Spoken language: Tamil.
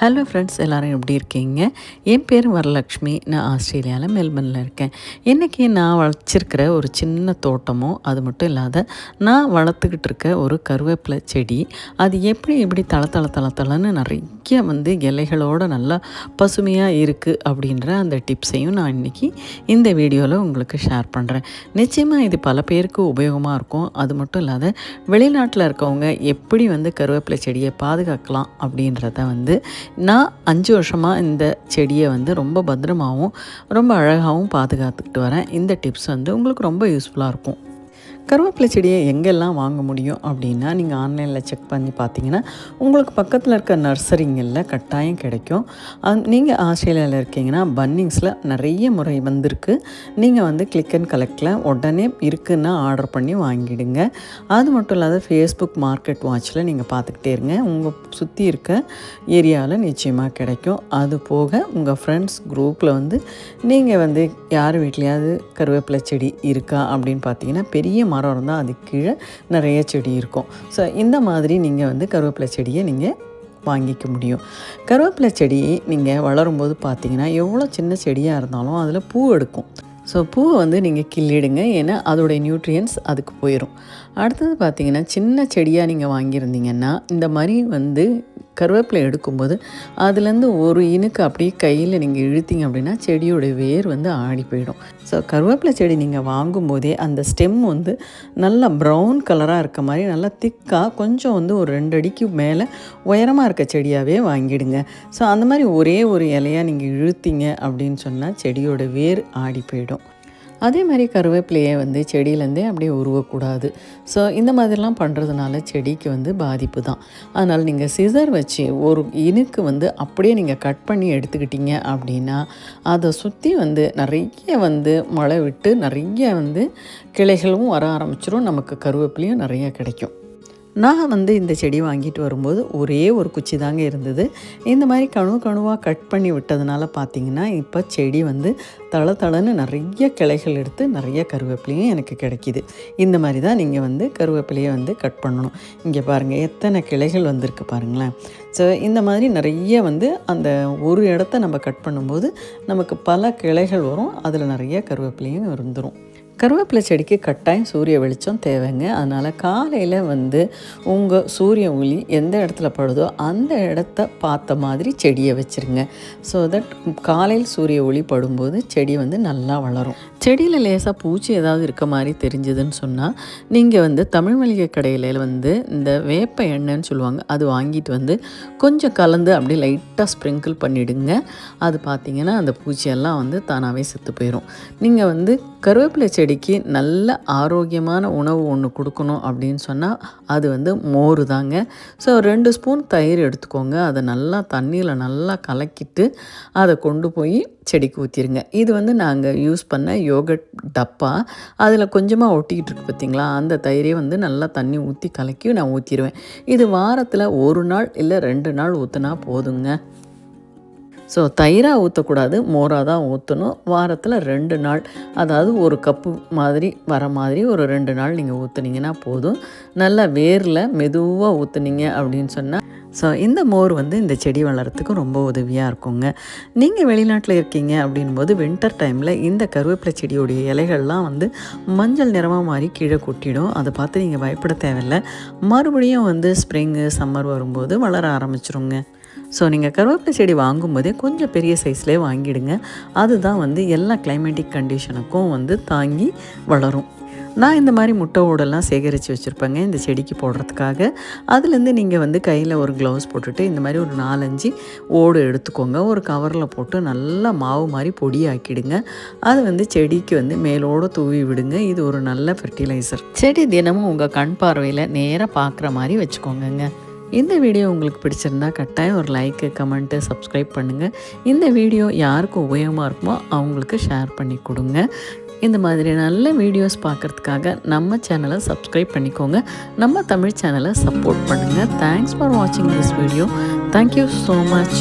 ஹலோ ஃப்ரெண்ட்ஸ், எல்லோரும் எப்படி இருக்கீங்க? என் பேர் வரலக்ஷ்மி. நான் ஆஸ்திரேலியாவில் மெல்பர்னில் இருக்கேன். இன்றைக்கி நான் வச்சிருக்கிற ஒரு சின்ன தோட்டமோ அது மட்டும் இல்லாத நான் வளர்த்துக்கிட்டு இருக்க ஒரு கருவேப்பிலை செடி, அது எப்படி தளன்னு நிறைய இலைகளோடு நல்லா பசுமையாக இருக்குது அப்படின்ற அந்த டிப்ஸையும் நான் இன்றைக்கி இந்த வீடியோவில் உங்களுக்கு ஷேர் பண்ணுறேன். நிச்சயமாக இது பல பேருக்கு உபயோகமாக இருக்கும். அது மட்டும் இல்லாத வெளிநாட்டில் இருக்கவங்க எப்படி கருவேப்பிலை செடியை பாதுகாக்கலாம் அப்படின்றத நான் 5 வருஷமாக இந்த செடியை ரொம்ப பத்திரமாகவும் ரொம்ப அழகாகவும் பாதுகாத்துக்கிட்டு வரேன். இந்த டிப்ஸ் உங்களுக்கு ரொம்ப யூஸ்ஃபுல்லாக இருக்கும். கருவேப்பிலை செடியை எங்கெல்லாம் வாங்க முடியும் அப்படின்னா, நீங்கள் ஆன்லைனில் செக் பண்ணி பார்த்தீங்கன்னா உங்களுக்கு பக்கத்தில் இருக்க நர்சரிங்களில் கட்டாயம் கிடைக்கும். நீங்கள் ஆஸ்திரேலியாவில் இருக்கீங்கன்னா பன்னிங்ஸில் நிறைய முறை வந்திருக்கு. நீங்கள் கிளிக் அண்ட் கலெக்டில் உடனே இருக்குன்னா ஆர்டர் பண்ணி வாங்கிடுங்க. அது மட்டும் இல்லாத ஃபேஸ்புக் மார்க்கெட் வாட்சில் நீங்கள் பார்த்துக்கிட்டே இருங்க. உங்கள் சுற்றி இருக்க ஏரியாவில் நிச்சயமாக கிடைக்கும். அது போக உங்கள் ஃப்ரெண்ட்ஸ் குரூப்பில் நீங்கள் யார் வீட்லையாவது கருவேப்பிலை செடி இருக்கா அப்படின்னு பார்த்தீங்கன்னா, பெரிய மரம் இருந்தால் அதுக்கு கீழே நிறைய செடி இருக்கும். ஸோ இந்த மாதிரி நீங்கள் கருவேப்பிலை செடியை நீங்கள் வாங்கிக்க முடியும். கருவேப்பிலை செடி நீங்கள் வளரும்போது பார்த்தீங்கன்னா எவ்வளோ சின்ன செடியாக இருந்தாலும் அதில் பூ எடுக்கும். ஸோ பூவை நீங்கள் கிள்ளிடுங்க, ஏன்னா அதோடைய நியூட்ரியன்ஸ் அதுக்கு போயிடும். அடுத்தது பார்த்திங்கன்னா, சின்ன செடியாக நீங்கள் வாங்கியிருந்தீங்கன்னா இந்த மாதிரி கருவேப்பிலை எடுக்கும்போது அதுலேருந்து ஒரு இனுக்கு அப்படியே கையில் நீங்கள் இழுத்தீங்க அப்படின்னா செடியோடைய வேர் ஆடி போயிடும். ஸோ கருவேப்பிலை செடி நீங்கள் வாங்கும்போதே அந்த ஸ்டெம் நல்லா ப்ரௌன் கலராக இருக்க மாதிரி நல்லா திக்காக கொஞ்சம் ஒரு 2 அடிக்கு மேலே உயரமாக இருக்க செடியாகவே வாங்கிடுங்க. ஸோ அந்த மாதிரி ஒரே ஒரு இலையாக நீங்கள் இழுத்தீங்க அப்படின்னு சொன்னால் செடியோட வேர் ஆடி போயிடும். அதே மாதிரி கருவேப்பிலையை செடியிலேருந்தே அப்படியே உருவக்கூடாது. ஸோ இந்த மாதிரிலாம் பண்ணுறதுனால செடிக்கு பாதிப்பு தான். அதனால் நீங்கள் சிசர் வச்சு ஒரு இனுக்கு அப்படியே நீங்கள் கட் பண்ணி எடுத்துக்கிட்டீங்க அப்படின்னா அதை சுற்றி நிறைய மழை விட்டு நிறைய கிளைகளும் வர ஆரம்பிச்சிடும். நமக்கு கருவேப்பிலையும் நிறைய கிடைக்கும். நான் இந்த செடி வாங்கிட்டு வரும்போது ஒரே ஒரு குச்சி தாங்க இருந்தது. இந்த மாதிரி கணுவாக கட் பண்ணி விட்டதுனால பார்த்திங்கன்னா இப்போ செடி தளன்னு நிறைய கிளைகள் எடுத்து நிறைய கருவேப்பிலையும் எனக்கு கிடைக்கிது. இந்த மாதிரி தான் நீங்கள் கருவேப்பிலையை கட் பண்ணணும். இங்கே பாருங்கள் எத்தனை கிளைகள் வந்திருக்கு பாருங்களேன். ஸோ இந்த மாதிரி நிறைய அந்த ஒரு இடத்த நம்ம கட் பண்ணும்போது நமக்கு பல கிளைகள் வரும். அதில் நிறைய கருவேப்பிலையும் இருந்துடும். கருவேப்பிலை செடிக்கு கட்டாயம் சூரிய வெளிச்சம் தேவைங்க. அதனால் காலையில் உங்கள் சூரிய ஒளி எந்த இடத்துல படுதோ அந்த இடத்த பார்த்த மாதிரி செடியை வச்சுருங்க. ஸோ தட் காலையில் சூரிய ஒளி படும்போது செடி நல்லா வளரும். செடியில் லேசாக பூச்சி ஏதாவது இருக்க மாதிரி தெரிஞ்சதுன்னு சொன்னால் நீங்கள் தமிழ் மளிகை கடையில் இந்த வேப்ப எண்ணெய்ன்னு சொல்லுவாங்க, அது வாங்கிட்டு கொஞ்சம் கலந்து அப்படியே லைட்டாக ஸ்ப்ரிங்கிள் பண்ணிவிடுங்க. அது பார்த்திங்கன்னா அந்த பூச்சியெல்லாம் தானாகவே செத்து போயிடும். நீங்கள் கருவேப்பிலை செடிக்கு நல்ல ஆரோக்கியமான உணவு ஒன்று கொடுக்கணும் அப்படின்னு சொன்னால் அது மோர் தாங்க. ஸோ 2 ஸ்பூன் தயிர் எடுத்துக்கோங்க. அதை நல்லா தண்ணியில் நல்லா கலக்கிட்டு அதை கொண்டு போய் செடிக்கு ஊற்றிடுங்க. இது நாங்கள் யூஸ் பண்ண யோகட் டப்பா, அதில் கொஞ்சமாக ஒட்டிக்கிட்டு இருக்கு பார்த்திங்களா, அந்த தயிரே நல்லா தண்ணி ஊற்றி கலக்கி நான் ஊற்றிடுவேன். இது வாரத்தில் 1 நாள் இல்லை 2 நாள் ஊற்றினா போதுங்க. ஸோ தயிராக ஊற்றக்கூடாது, மோராக தான் ஊற்றணும். வாரத்தில் 2 நாள், அதாவது ஒரு கப்பு மாதிரி வர மாதிரி ஒரு 2 நாள் நீங்கள் ஊற்றுனீங்கன்னா போதும். நல்லா வேரில் மெதுவாக ஊற்றுனீங்க அப்படின்னு சொன்னால் ஸோ இந்த மோர் இந்த செடி வளர்கிறதுக்கு ரொம்ப உதவியாக இருக்குங்க. நீங்கள் வெளிநாட்டில் இருக்கீங்க அப்படின்போது வின்டர் டைமில் இந்த கருவேப்பிலை செடியோடைய இலைகள்லாம் மஞ்சள் நிறமாக மாறி கீழே கொட்டிடும். அதை பார்த்து நீங்கள் பயப்பட தேவையில்லை. மறுபடியும் ஸ்ப்ரிங்கு சம்மர் வரும்போது வளர ஆரம்பிச்சிருங்க. ஸோ நீங்கள் கருவேப்பிலை செடி வாங்கும்போதே கொஞ்சம் பெரிய சைஸ்லேயே வாங்கிடுங்க. அதுதான் எல்லா கிளைமேட்டிக் கண்டிஷனுக்கும் தாங்கி வளரும். நான் இந்த மாதிரி முட்டை ஓடெல்லாம் சேகரித்து வச்சுருப்பேங்க இந்த செடிக்கு போடுறதுக்காக. அதுலேருந்து நீங்கள் கையில் ஒரு க்ளவுஸ் போட்டுட்டு இந்த மாதிரி ஒரு 4-5 ஓடு எடுத்துக்கோங்க. ஒரு கவரில் போட்டு நல்லா மாவு மாதிரி பொடியாக்கிடுங்க. அது செடிக்கு மேலோடு தூவி விடுங்க. இது ஒரு நல்ல ஃபெர்டிலைசர். செடி தினமும் உங்கள் கண் பார்வையில் நேராக பார்க்குற மாதிரி வச்சுக்கோங்க. இந்த வீடியோ உங்களுக்கு பிடிச்சிருந்தா கட்டாயம் ஒரு லைக்கு, கமெண்ட்டு, சப்ஸ்கிரைப் பண்ணுங்கள். இந்த வீடியோ யாருக்கு உபயோகமாக இருக்குமோ அவங்களுக்கு ஷேர் பண்ணி கொடுங்க. இந்த மாதிரி நல்ல வீடியோஸ் பார்க்குறதுக்காக நம்ம சேனலை சப்ஸ்கிரைப் பண்ணிக்கோங்க. நம்ம தமிழ் சேனலை சப்போர்ட் பண்ணுங்கள். தேங்க்ஸ் ஃபார் வாட்சிங் this video. Thank you so much.